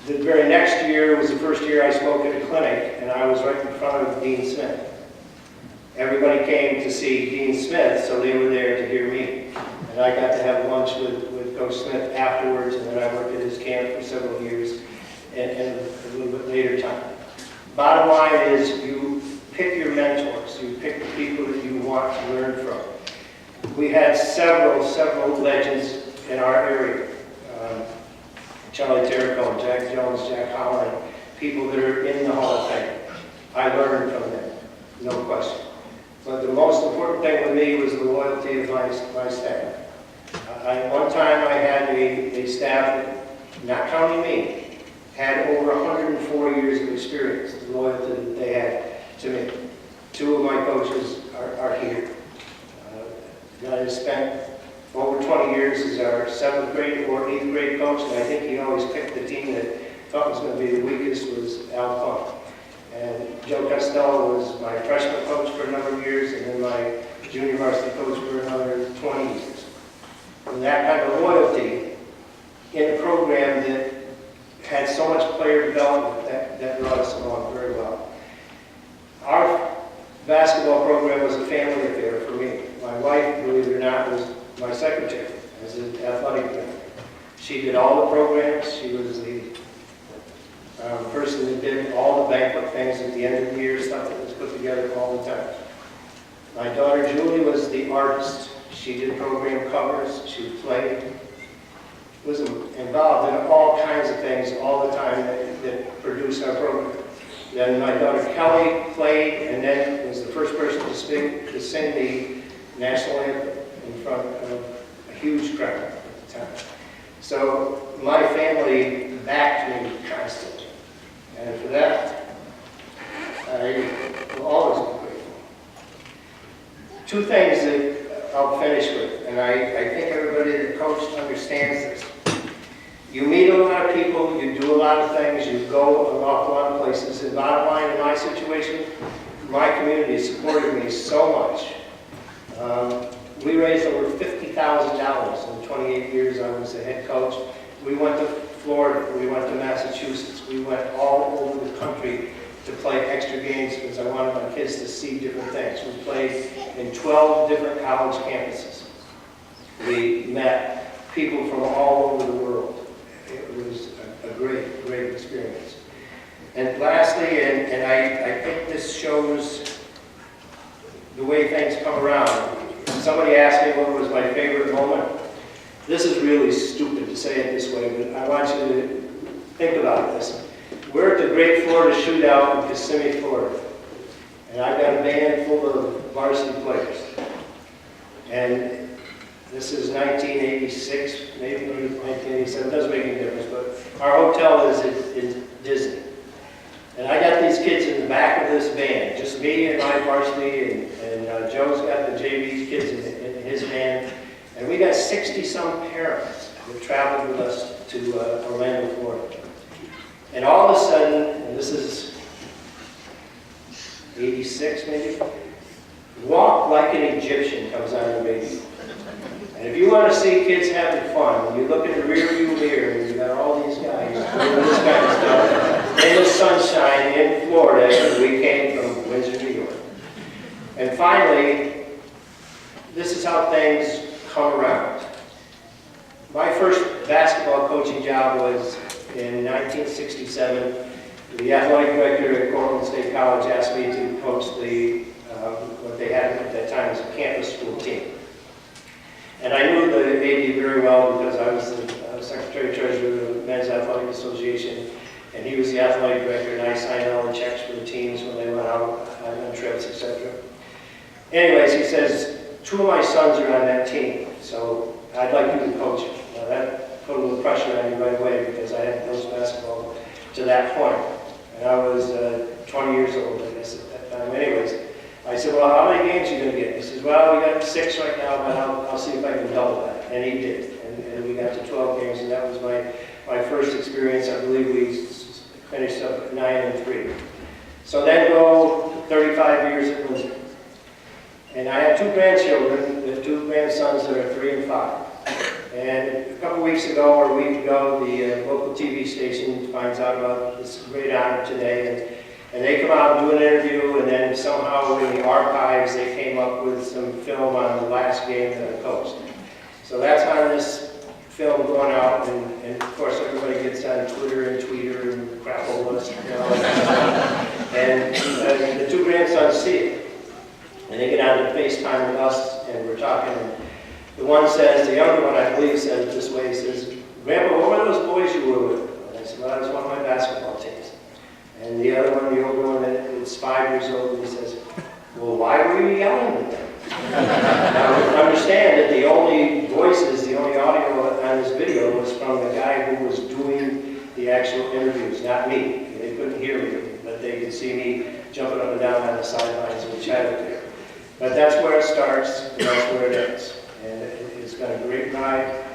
The very next year was the first year I spoke at a clinic, and I was right in front of Dean Smith. Everybody came to see Dean Smith, so they were there to hear me. And I got to have lunch with Coach Smith afterwards, and then I worked at his camp for several years, and a little bit later time. Bottom line is, you pick your mentors. You pick the people that you want to learn from. We had several legends in our area. Charlie Terricone, Jack Jones, Jack Holland, people that are in the Hall of Fame. I learned from them, no question. But the most important thing with me was the loyalty of my staff. One time I had a staff that, not counting me, had over 104 years of experience, the loyalty that they had to me. 2 of my coaches are here. The guy has spent over 20 years as our 7th grade or 8th grade coach, and I think he always picked the team that thought was going to be the weakest was Al Funk. And Joe Costello was my freshman coach for a number of years, and then my junior varsity coach for another 20 years. And that kind of loyalty in a program that had so much player development, that brought us along very well. Our basketball program was a family affair for me. My wife, believe it or not, was my secretary as an athletic director. She did all the programs. She was the person that did all the banquet things at the end of the year, stuff that was put together all the time. My daughter Julie was the artist. She did program covers. She played. It was involved in all kinds of things all the time that produce our program. Then my daughter Kelly played and then was the first person to sing the national anthem in front of a huge crowd at the time. So my family backed me constantly. And for that, I will always be grateful. Two things that I'll finish with, and I think everybody that coached understands this. You meet a lot of people, you do a lot of things, you go an awful lot of places, and bottom line in my situation, my community supported me so much. We raised over $50,000 in the 28 years I was the head coach. We went to Florida, we went to Massachusetts, we went all over the country to play extra games because I wanted my kids to see different things. We played in 12 different college campuses. We met people from all over the world. It was a great, great experience. And lastly, and I think this shows the way things come around. Somebody asked me what was my favorite moment. This is really stupid to say it this way, but I want you to think about this. We're at the Great Florida Shootout in Kissimmee, Florida. And I've got a band full of varsity players. And this is 1986, maybe 1987, doesn't make any difference, but our hotel is in Disney. And I got these kids in the back of this van, just me and my varsity, and Joe's got the JV kids in his van. And we got 60-some parents that traveled with us to Orlando, Florida. And all of a sudden, and this is 86 maybe, Walk Like an Egyptian comes on the radio. And if you want to see kids having fun, you look in the rearview mirror and you got all these guys doing this kind of stuff in the sunshine in Florida, and we came from Windsor, New York. And finally, this is how things come around. My first basketball coaching job was in 1967. The athletic director at Cortland State College asked me to coach what they had at that time was a campus school team. And I knew the AD very well because I was the secretary-treasurer of the Men's Athletic Association, and he was the athletic director, and I signed all the checks for the teams when they went out on trips, etc. Anyways, he says, 2 of my sons are on that team, so I'd like you to coach them. Now that put a little pressure on me right away because I hadn't coached basketball to that point. And I was 20 years old, I guess, at that time. Anyways, I said, well, how many games are you going to get? He says, well, we got 6 right now, but I'll see if I can double that. And he did. And we got to 12 games, and that was my first experience. I believe we finished up at 9-3. So then go 35 years at Windsor. And I have 2 grandchildren, the 2 grandsons that are 3 and 5. And a couple weeks ago, or a week ago, the local TV station finds out about this great honor today. And they come out and do an interview, and then somehow in the archives, they came up with some film on the last game that I coached. So that's on this film going out, and of course everybody gets on Twitter and Tweeter and crap all this, and the 2 grandsons see it. And they get on to FaceTime with us, and we're talking. And the one says, the younger one, I believe, says it this way. He says, Grandpa, what were those boys you were with? And I said, well, that was one of my basketball teams. And the other one, the older one, that was 5 years old, and he says, well, why were you yelling at them? Now, understand that the only voices, the only audio on this video was from the guy who was doing the actual interviews, not me. They couldn't hear me, but they could see me jumping up and down on the sidelines and chatting there. But that's where it starts, and that's where it ends. And it's been a great ride.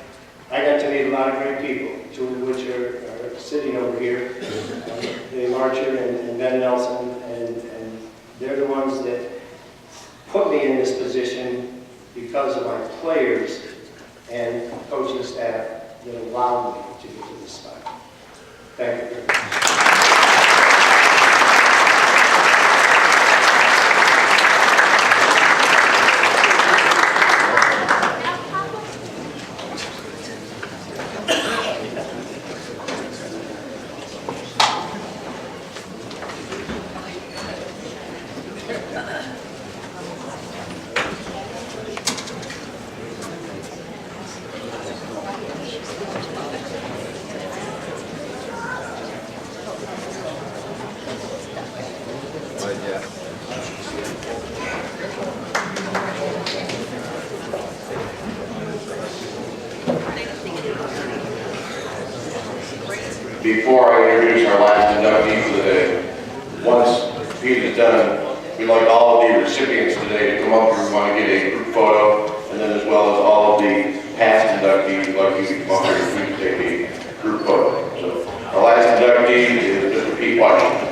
I got to meet a lot of great people, 2 of which are sitting over here, Dave Archer and Ben Nelson, and they're the ones that put me in this position because of my players and coaching staff that allowed me to get to this spot. Thank you very much. before I introduce our last inductee for the day, once Pete is done, we'd like all of the recipients today to come up here. We want to get a group photo, and then as well as all of the past inductees, we'd like you to come up here and please take a group photo. So our last inductee is Mr. Pete Washington.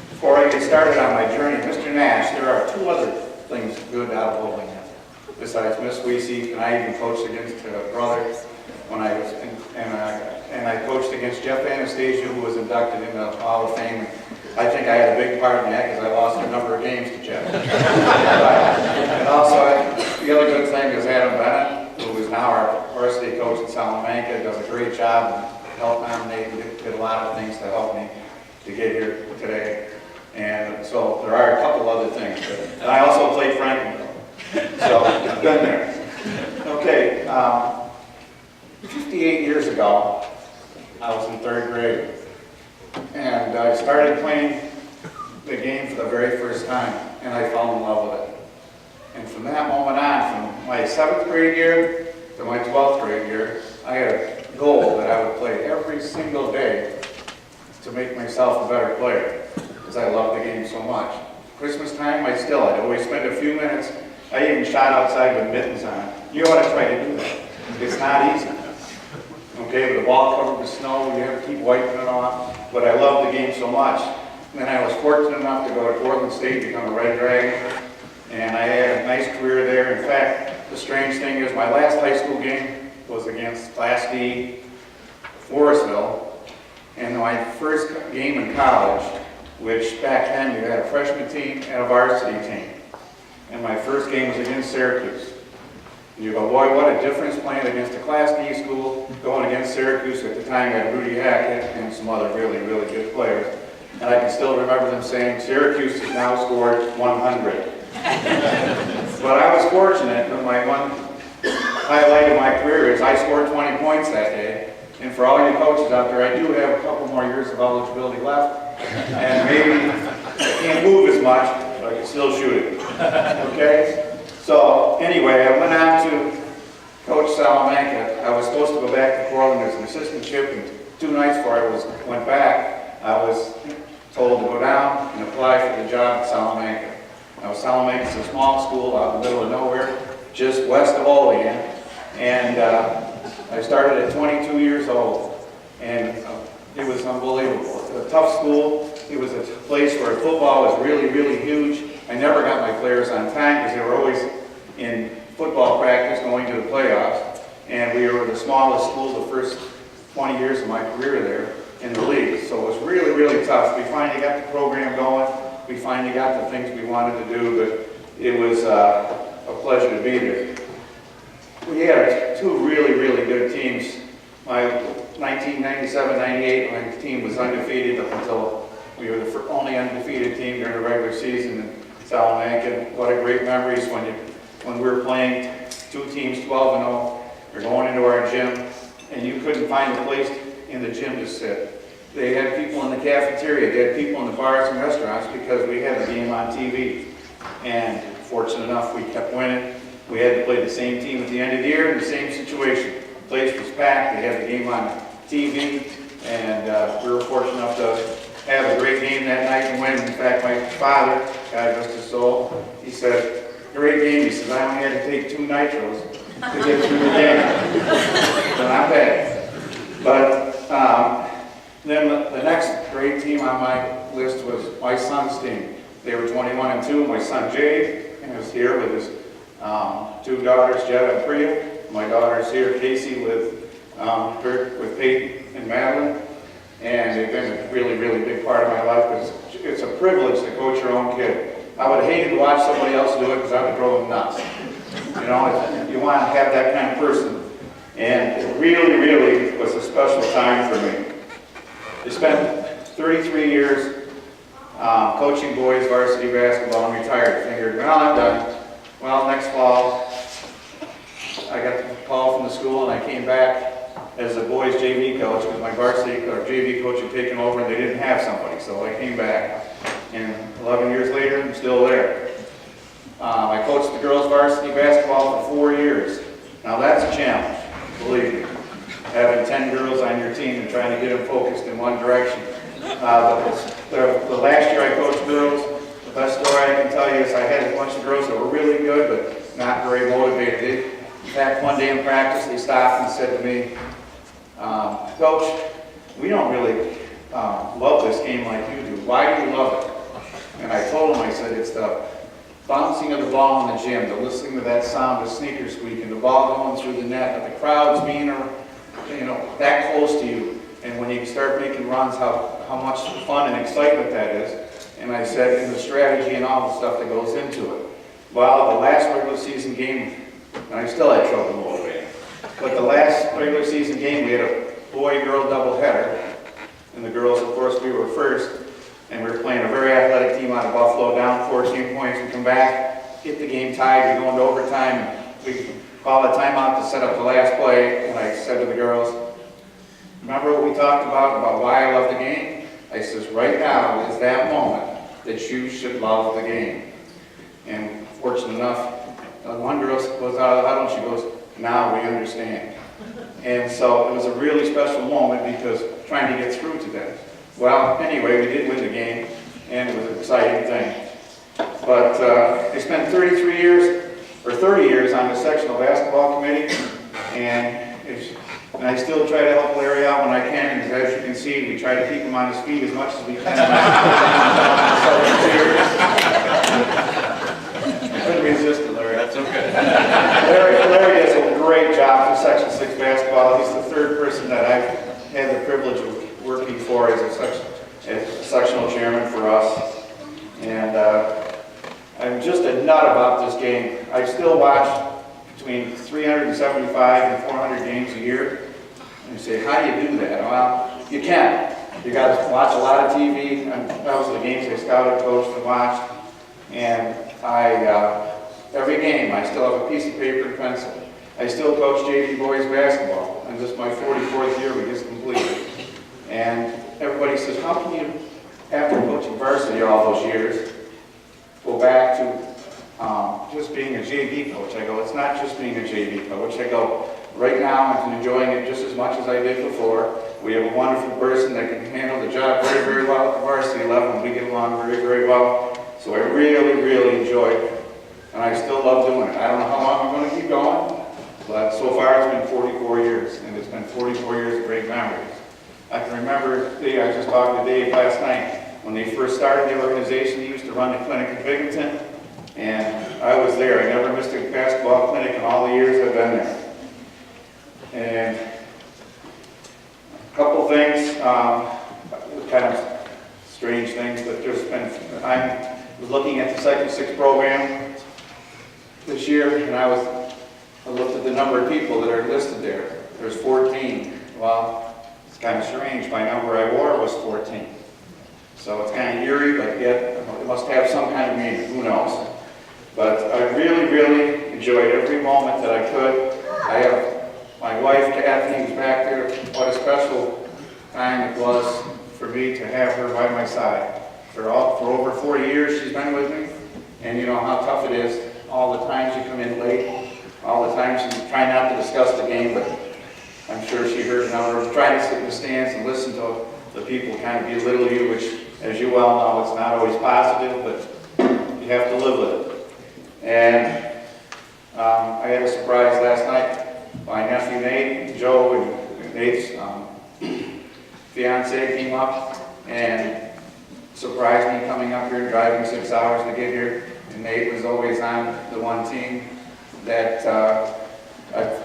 Before I get started on my journey, Mr. Nash, there are two other things good out of bowling. Besides Miss Weesey, and I even coached against her brother when I was, and I coached against Jeff Anastasia, who was inducted into the Hall of Fame. I think I had a big part in that because I lost a number of games to Jeff. And also, the other good thing is Adam Bennett, who is now our varsity coach in Salamanca, does a great job and helped nominate and did a lot of things to help me to get here today. And so there are a couple other things. And I also played Franklin, so I've been there. Okay, 58 years ago, I was in 3rd grade, and I started playing the game for the very first time, and I fell in love with it. And from that moment on, from my 7th grade year to my 12th grade year, I had a goal that I would play every single day to make myself a better player, because I love the game so much. Christmas time, I'd always spend a few minutes. I even shot outside with mittens on. You ought to try to do that. It's not easy. Okay, with the ball covered with snow, you have to keep wiping it off. But I love the game so much. And then I was fortunate enough to go to Portland State, become a Red Dragon, and I had a nice career there. In fact, the strange thing is my last high school game was against Class D, Forestville, and my first game in college, which back then you had a freshman team and a varsity team. And my first game was against Syracuse. And you go, boy, what a difference playing against a Class D school, going against Syracuse. At the time, I had Rudy Hackett and some other really, really good players. And I can still remember them saying, Syracuse has now scored 100. But I was fortunate that my one highlight of my career is I scored 20 points that day. And for all you coaches out there, I do have a couple more years of eligibility left. And maybe I can't move as much, but I can still shoot it. Okay? So anyway, I went on to coach Salamanca. I was supposed to go back to Portland as an assistantship, and 2 nights before I went back, I was told to go down and apply for the job at Salamanca. Now, Salamanca is a small school out in the middle of nowhere, just west of Olean, and I started at 22 years old, and it was unbelievable. It was a tough school. It was a place where football was really, really huge. I never got my players on time because they were always in football practice going to the playoffs, and we were the smallest school the first 20 years of my career there in the league. So it was really, really tough. We finally got the program going. We finally got the things we wanted to do, but it was a pleasure to be there. We had 2 really, really good teams. My 1997-98, my team was undefeated up until we were the only undefeated team during the regular season in Salamanca. What a great memories when we were playing 2 teams, 12-0. We're going into our gym, and you couldn't find a place in the gym to sit. They had people in the cafeteria, they had people in the bars and restaurants because we had the game on TV. And fortunate enough, we kept winning. We had to play the same team at the end of the year in the same situation. The place was packed, they had the game on TV, and we were fortunate enough to have a great game that night and win. In fact, my father, God rest his soul, he said, great game. He says, I only had to take 2 nitros to get through the game. So not bad. But then the next great team on my list was my son's team. They were 21-2. My son Jay was here with his 2 daughters, Jetta and Priya. My daughter's here, Casey, with Peyton and Madeline. And they've been a really, really big part of my life because it's a privilege to coach your own kid. I would hate to watch somebody else do it because I would drove them nuts. You know, you want to have that kind of person. And it really, really was a special time for me. I spent 33 years coaching boys varsity basketball and retired. Figured, well, I'm done. Well, next fall, I got the call from the school and I came back as a boys JV coach because my varsity or JV coach had taken over and they didn't have somebody. So I came back, and 11 years later, I'm still there. I coached the girls varsity basketball for 4 years. Now that's a challenge, believe me. Having 10 girls on your team and trying to get them focused in one direction. The last year I coached girls, the best story I can tell you is I had a bunch of girls that were really good, but not very motivated. In fact, one day in practice, they stopped and said to me, Coach, we don't really love this game like you do. Why do you love it? And I told them, I said, it's the bouncing of the ball in the gym, the listening to that sound of sneakers squeaking, the ball going through the net, and the crowds being, that close to you. And when you start making runs, how much fun and excitement that is. And I said, and the strategy and all the stuff that goes into it. Well, the last regular season game, and I still had trouble motivating, but the last regular season game, we had a boy-girl doubleheader. And the girls, of course, we were first. And we were playing a very athletic team out of Buffalo, down 14 points. We come back, get the game tied, we go into overtime. We call a timeout to set up the last play. And I said to the girls, remember what we talked about why I love the game? I says, right now is that moment that you should love the game. And fortunate enough, one girl was out of the huddle, she goes, now we understand. And so it was a really special moment because trying to get through to that. Well, anyway, we did win the game, and it was an exciting thing. But I spent 30 years on the sectional basketball committee, and I still try to help Larry out when I can. And as you can see, we try to keep him on his feet as much as we can. I couldn't resist it, Larry. That's okay. Larry does a great job for Section 6 basketball. He's the third person that I've had the privilege of working for as a sectional chairman for us. And I'm just a nut about this game. I still watch between 375 and 400 games a year. And you say, how do you do that? Well, you can. You got to watch a lot of TV. That was the games I scouted, coached, and watched. And every game, I still have a piece of paper and pencil. I still coach JV boys basketball. And this is my 44th year we just completed. And everybody says, how can you, after coaching varsity all those years, go back to just being a JV coach? I go, it's not just being a JV coach. I go, right now I'm enjoying it just as much as I did before. We have a wonderful person that can handle the job very, very well at the varsity level, and we get along very, very well. So I really, really enjoy it. And I still love doing it. I don't know how long I'm going to keep going, but so far it's been 44 years, and it's been 44 years of great memories. I can remember, I just talked to Dave last night, when they first started the organization, he used to run the clinic in Binghamton, and I was there. I never missed a basketball clinic in all the years I've been there. And a couple things, kind of strange things, but there's been, I was looking at the Section 6 program this year, and I looked at the number of people that are listed there. There's 14. Well, it's kind of strange. My number I wore was 14. So it's kind of eerie, but yet it must have some kind of meaning. Who knows? But I really, really enjoyed every moment that I could. I have my wife, Kathy, who's back there. What a special time it was for me to have her by my side. For over 40 years she's been with me. And you know how tough it is. All the times you come in late, all the times you try not to discuss the game, but I'm sure she heard a number of trying to sit in the stands and listen to the people kind of belittle you, which, as you well know, it's not always positive, but you have to live with it. And I had a surprise last night. My nephew Nate, Joe, and Nate's fiance came up and surprised me coming up here, driving 6 hours to get here. And Nate was always on the one team that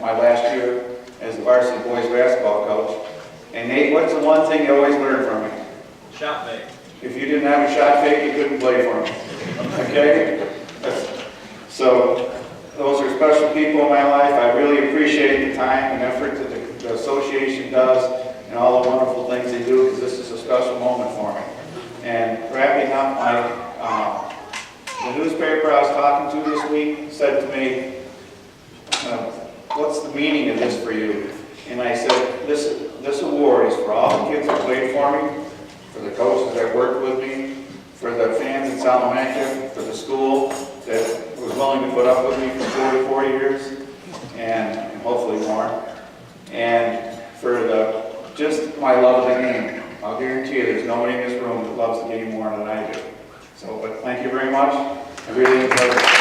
my last year as a varsity boys basketball coach. And Nate, what's the one thing you always learn from me? Shot fake. If you didn't have a shot fake, you couldn't play for him. Okay? So those are special people in my life. I really appreciate the time and effort that the association does and all the wonderful things they do, because this is a special moment for me. And wrapping up, the newspaper I was talking to this week said to me, what's the meaning of this for you? And I said, this award is for all the kids that played for me, for the coaches that worked with me, for the fans in Salamanca, for the school, that was willing to put up with me for 40 years, and hopefully more. And for just my love of the game. I'll guarantee you there's nobody in this room that loves the game more than I do. So, but thank you very much. I really enjoyed it.